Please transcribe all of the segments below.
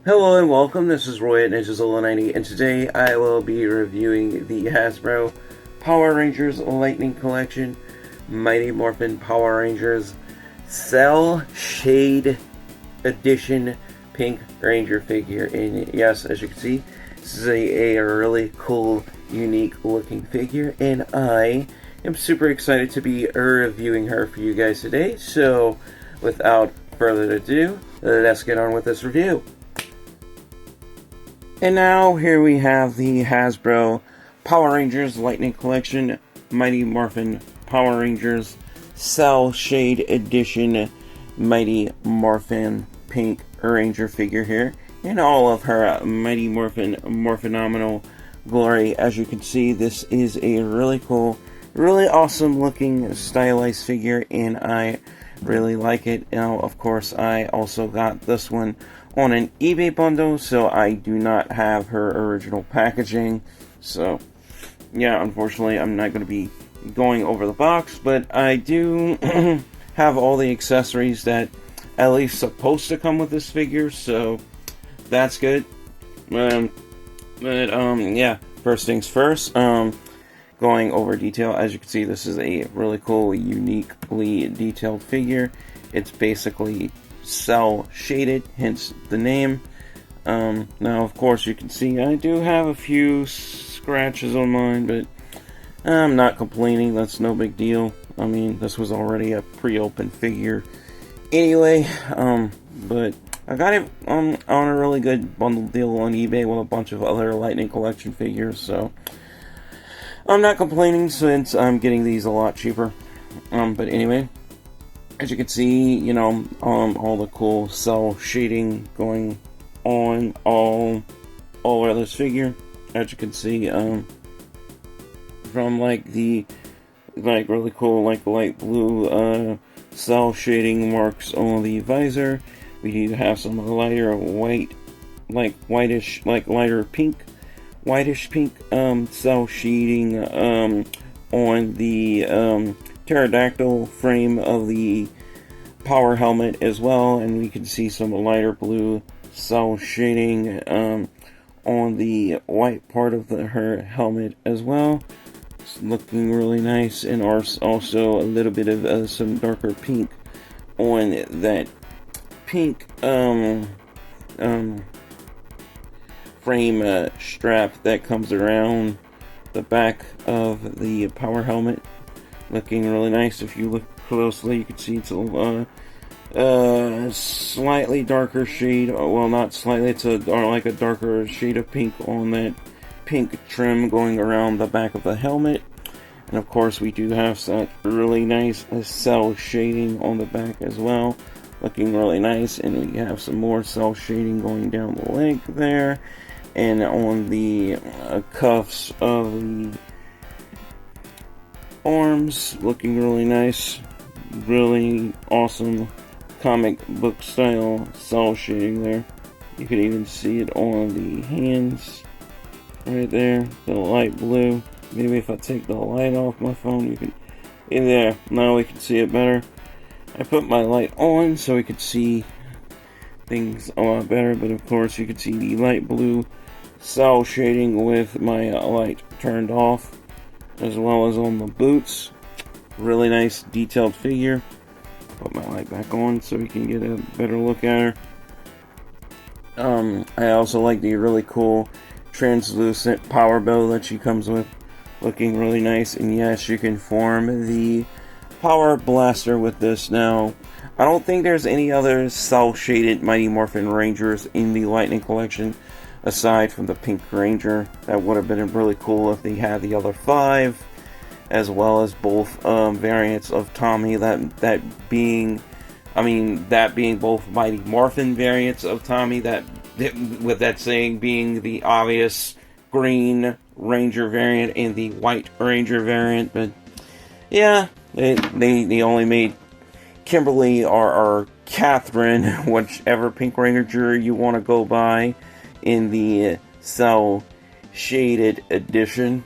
Hello and welcome, this is Roy at Ninjazola90, and today I will be reviewing the Hasbro Power Rangers Lightning Collection Mighty Morphin Power Rangers Cell Shade Edition Pink Ranger figure. And yes, as you can see, this is a really cool, unique looking figure, and I am super excited to be reviewing her for you guys today. So without further ado, let's get on with this review. And now, here we have the Hasbro Power Rangers Lightning Collection Mighty Morphin Power Rangers Cell Shade Edition Mighty Morphin Pink Ranger figure here in all of her Mighty Morphin Morphinomenal glory. As you can see, this is a really cool, really awesome looking stylized figure, and I really like it. Now, of course, I also got this one on an eBay bundle, so I do not have her original packaging. So, yeah, unfortunately, I'm not going to be going over the box, but I do have all the accessories that at least supposed to come with this figure, so that's good. Yeah, first things first, going over detail. As you can see, this is a really cool, uniquely detailed figure. It's basically cell shaded, hence the name. Now, of course, you can see I do have a few scratches on mine, but I'm not complaining. That's no big deal. I mean, this was already a pre-open figure anyway. But I got it on a really good bundle deal on eBay with a bunch of other Lightning Collection figures, so I'm not complaining since I'm getting these a lot cheaper. But anyway, as you can see, you know, all the cool cell shading going on all over this figure. As you can see, from like the really cool light blue cell shading marks on the visor. We do have some lighter white, whitish pink cell shading on the pterodactyl frame of the power helmet as well, and we can see some lighter blue cell shading on the white part of her helmet as well. It's looking really nice, and also a little bit of some darker pink on that pink frame strap that comes around the back of the power helmet. Looking really nice. If you look closely, you can see it's a slightly darker shade. Well, not slightly. It's like a darker shade of pink on that pink trim going around the back of the helmet. And of course, we do have some really nice cell shading on the back as well. Looking really nice. And we have some more cell shading going down the leg there, and on the cuffs of the arms. Looking really nice. Really awesome comic book style cell shading there. You can even see it on the hands right there, the light blue. Maybe if I take the light off my phone, you can, in there, now we can see it better. I put my light on so we could see things a lot better, but of course you can see the light blue cell shading with my light turned off, as well as on the boots. Really nice detailed figure. Put my light back on so we can get a better look at her. I also like the really cool translucent power bow that she comes with. Looking really nice, and yes, you can form the power blaster with this. Now, I don't think there's any other cell shaded Mighty Morphin Rangers in the Lightning Collection aside from the Pink Ranger. That would have been really cool if they had the other 5, as well as both variants of Tommy. That being both Mighty Morphin variants of Tommy. With that saying being the obvious Green Ranger variant and the White Ranger variant. But yeah, they only made Kimberly or Catherine, whichever Pink Ranger you want to go by, in the cell shaded edition.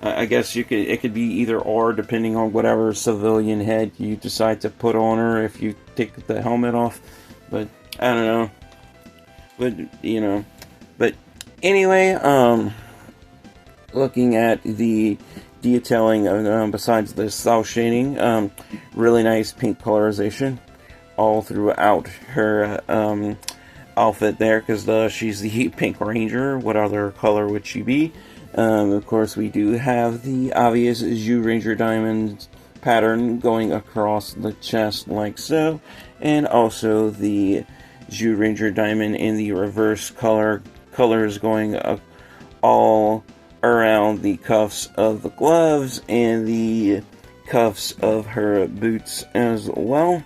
I guess it could be either or, depending on whatever civilian head you decide to put on her if you take the helmet off. But I don't know. but you know, but anyway, looking at the detailing, besides the cel shading, really nice pink colorization all throughout her outfit there, because she's the Pink Ranger. What other color would she be? Of course, we do have the obvious Zhu Ranger diamond pattern going across the chest like so, and also the Zhu Ranger diamond in the reverse colors going all around the cuffs of the gloves and the cuffs of her boots as well.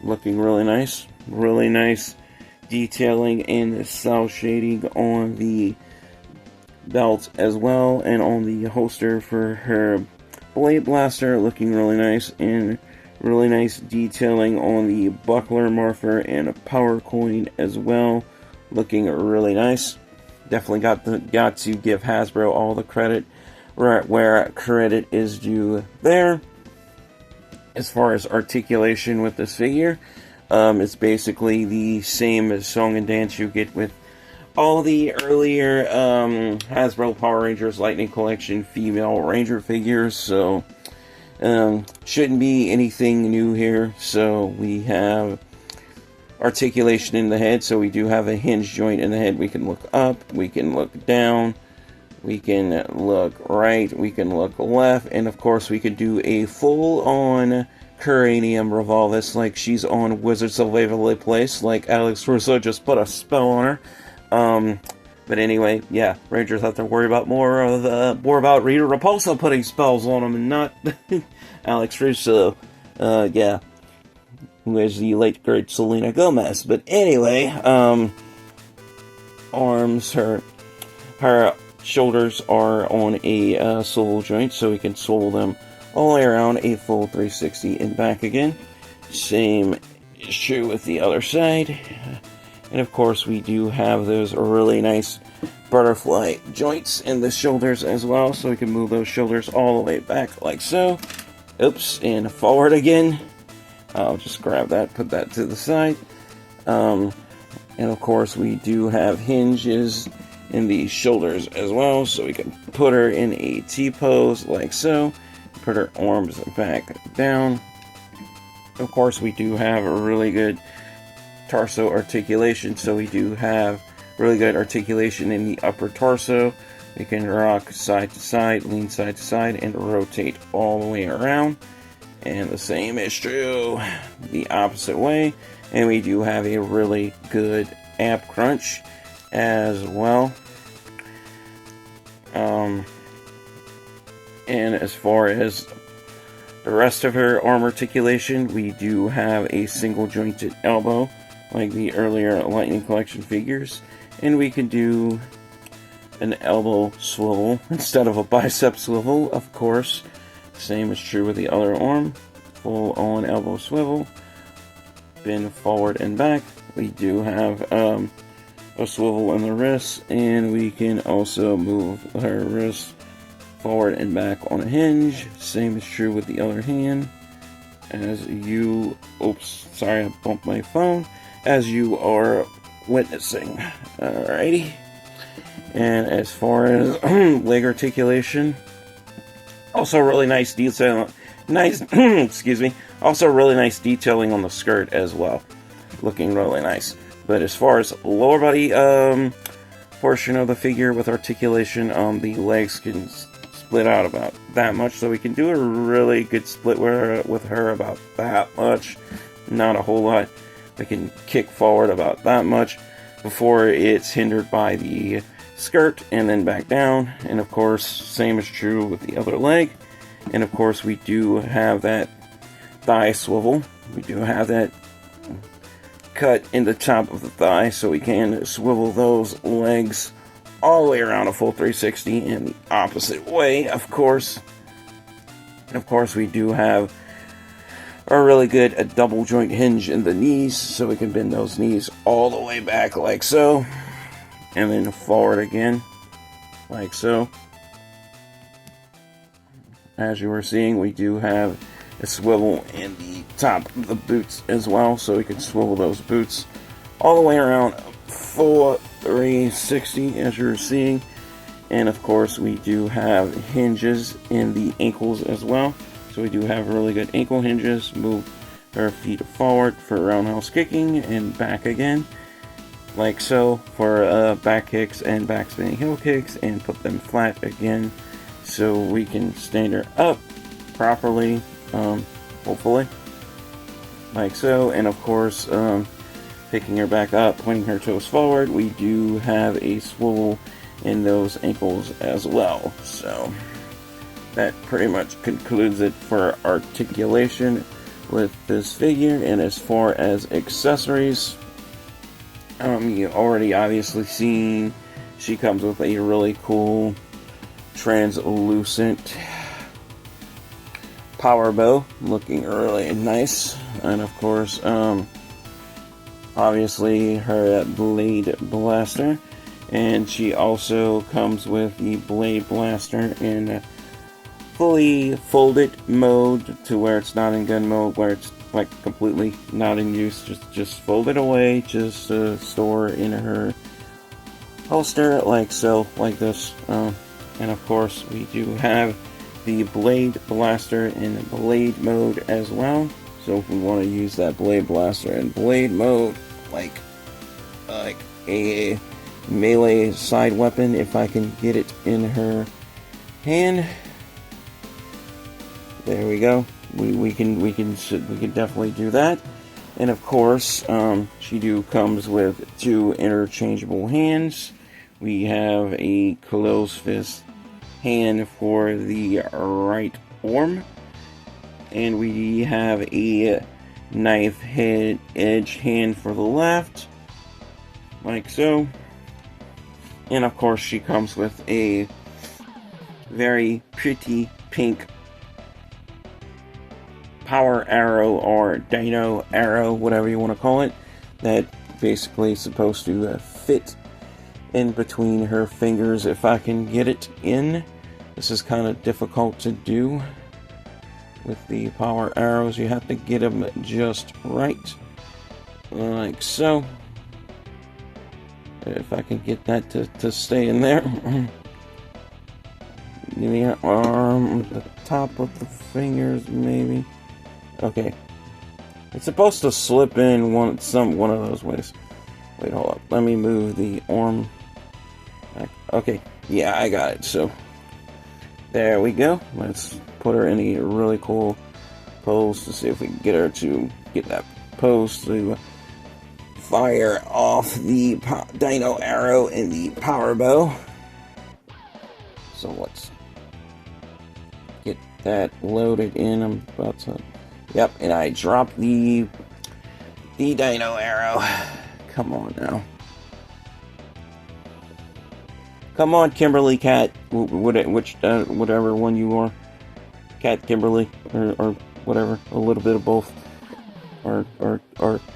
Looking really nice. Really nice detailing and cel shading on the belt as well, and on the holster for her blade blaster. Looking really nice, and really nice detailing on the buckler morpher and a power coin as well. Looking really nice. Definitely got to give Hasbro all the credit where credit is due there. As far as articulation with this figure, it's basically the same as song and dance you get with all the earlier Hasbro Power Rangers Lightning Collection female Ranger figures, so shouldn't be anything new here. So we have articulation in the head, so we do have a hinge joint in the head. We can look up, we can look down, we can look right, we can look left, and of course we could do a full-on Cranium Revolvis like she's on Wizards of Waverly Place, like Alex Russo just put a spell on her. But anyway, yeah, Rangers have to worry about more about Rita Repulsa putting spells on them, and not Alex Russo. Yeah, who is the late great Selena Gomez. But anyway, arms, her shoulders are on a swivel joint, so we can swivel them all the way around a full 360 and back again. Same is true with the other side. And of course, we do have those really nice butterfly joints in the shoulders as well, so we can move those shoulders all the way back like so. Oops, and forward again. I'll just grab that, put that to the side. And of course, we do have hinges in the shoulders as well, so we can put her in a T-pose like so. Put her arms back down. Of course, we do have a really good torso articulation, so we do have really good articulation in the upper torso. We can rock side to side, lean side to side, and rotate all the way around. And the same is true the opposite way. And we do have a really good ab crunch as well. And as far as the rest of her arm articulation, we do have a single jointed elbow like the earlier Lightning Collection figures, and we can do an elbow swivel instead of a bicep swivel, of course. Same is true with the other arm. Full on elbow swivel, bend forward and back. We do have a swivel in the wrist, and we can also move her wrist forward and back on a hinge. Same is true with the other hand. As you, oops, sorry, I bumped my phone. As you are witnessing. Alrighty. And as far as leg articulation, also really nice detail. Excuse me. Also really nice detailing on the skirt as well. Looking really nice. But as far as lower body portion of the figure with articulation, the legs can split out about that much, so we can do a really good split with her about that much. Not a whole lot. We can kick forward about that much before it's hindered by the skirt, and then back down. And of course, same is true with the other leg. And of course, we do have that thigh swivel. We do have that cut in the top of the thigh, so we can swivel those legs all the way around a full 360 and the opposite way, of course. And of course, we do have a really good double joint hinge in the knees, so we can bend those knees all the way back like so, and then forward again like so. As you were seeing, we do have a swivel in the top of the boots as well, so we can swivel those boots all the way around full 360 as you're seeing. And of course we do have hinges in the ankles as well. So we do have really good ankle hinges. Move her feet forward for roundhouse kicking and back again. Like so for back kicks and back spinning heel kicks, and put them flat again so we can stand her up properly, hopefully. Like so. And of course, picking her back up, pointing her toes forward, we do have a swivel in those ankles as well. So that pretty much concludes it for articulation with this figure. And as far as accessories, you already obviously seen she comes with a really cool translucent power bow, looking really nice. And of course, obviously her blade blaster, and she also comes with the blade blaster in fully folded mode, to where it's not in gun mode, where it's like completely not in use, just fold it away, just store in her holster, like so, like this. And of course we do have the blade blaster in blade mode as well. So if we want to use that blade blaster in blade mode, like a melee side weapon, if I can get it in her hand, there we go. We can definitely do that. And of course, she comes with 2 interchangeable hands. We have a closed fist hand for the right arm, and we have a knife head edge hand for the left, like so. And of course, she comes with a very pretty pink power arrow, or dino arrow, whatever you want to call it, that basically is supposed to fit in between her fingers if I can get it in. This is kind of difficult to do with the power arrows. You have to get them just right, like so. If I can get that to stay in there. The arm, the top of the fingers, maybe. Okay, it's supposed to slip in one of those ways. Wait, hold up. Let me move the arm back. Okay, yeah, I got it. So there we go. Let's put her in a really cool pose to see if we can get her to get that pose to fire off the dino arrow and the power bow. So let's get that loaded in. I'm about to. Yep, and I dropped the dino arrow. Come on now. Come on, Kimberly Cat. Whatever one you are. Cat Kimberly, or whatever. A little bit of both. Or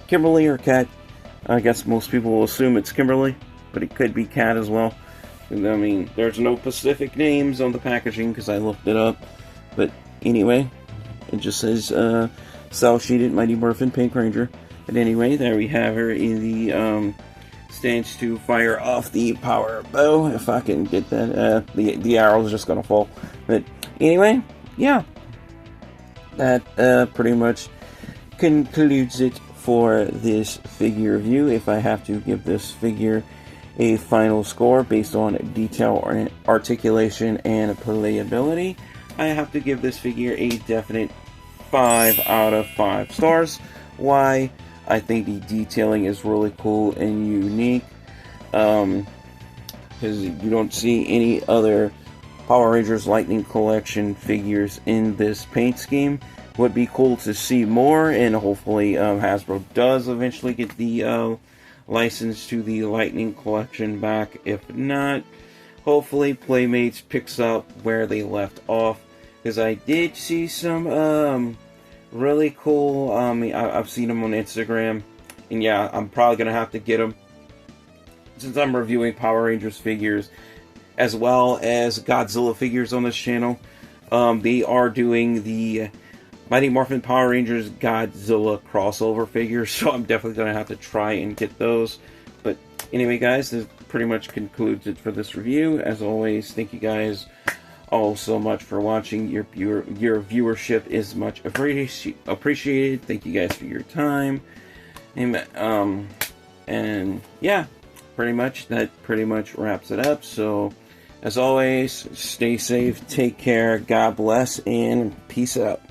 Kimberly or Cat. I guess most people will assume it's Kimberly, but it could be Cat as well. I mean, there's no specific names on the packaging because I looked it up. But anyway, it just says Cell Sheeted Mighty Morphin Pink Ranger. But anyway, there we have her in the stance to fire off the power bow. If I can get that, the arrow's just gonna fall. But anyway, yeah, that pretty much concludes it for this figure review. If I have to give this figure a final score based on detail, articulation, and playability, I have to give this figure a definite 5 out of 5 stars. Why? I think the detailing is really cool and unique, because you don't see any other Power Rangers Lightning Collection figures in this paint scheme. Would be cool to see more, and hopefully Hasbro does eventually get the license to the Lightning Collection back. If not, hopefully Playmates picks up where they left off, because I did see some really cool, I've seen them on Instagram, and yeah, I'm probably going to have to get them, since I'm reviewing Power Rangers figures, as well as Godzilla figures on this channel. They are doing the Mighty Morphin Power Rangers Godzilla crossover figures, so I'm definitely going to have to try and get those. But anyway, guys, this pretty much concludes it for this review. As always, thank you guys all so much for watching. Your viewership is much appreciated. Thank you guys for your time. And yeah, that pretty much wraps it up. So as always, stay safe, take care, God bless, and peace out.